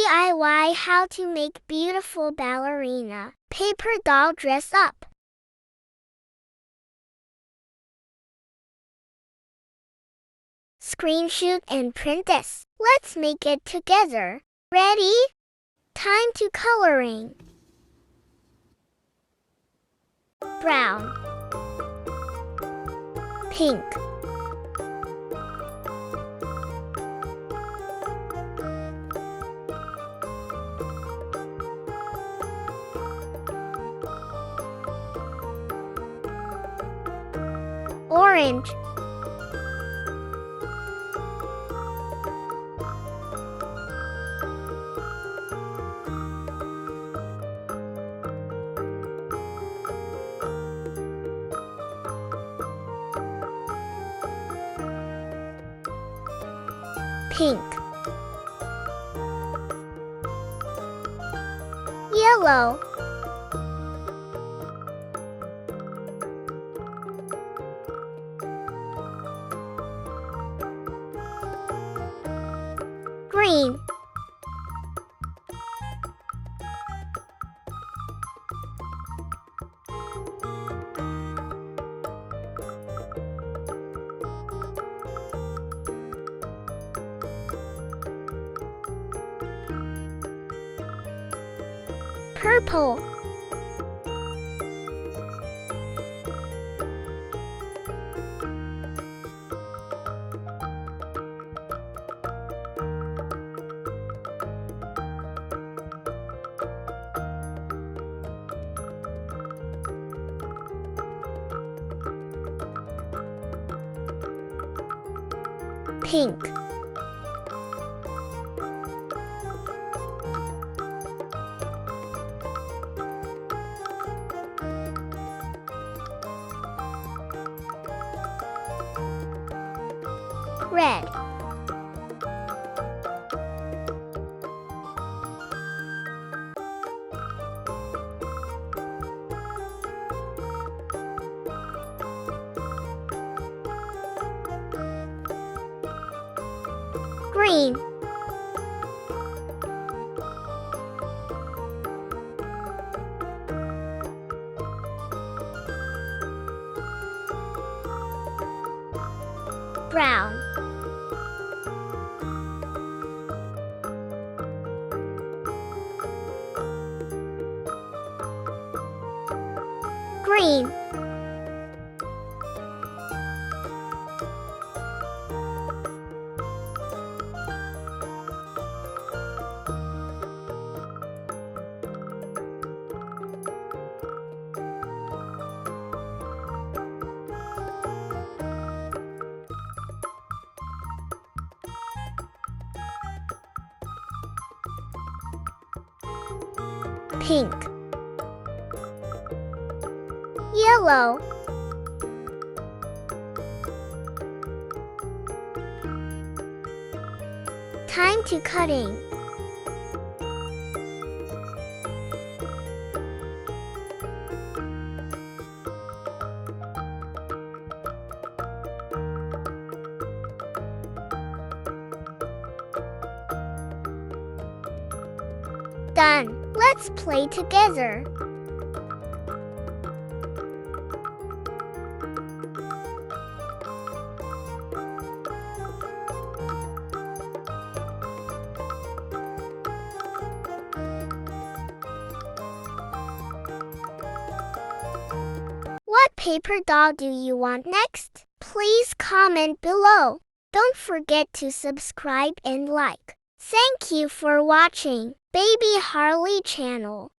DIY how to make beautiful ballerina paper doll dress up. Screenshot and print this. Let's make it together. Ready? Time to coloring. Brown, pink, orange, pink, yellow, green, purple, pink, red, green, brown, green, pink, yellow, time to cutting. Done. Let's play together. What paper doll do you want next? Please comment below. Don't forget to subscribe and like. Thank you for watching Baby Harley channel.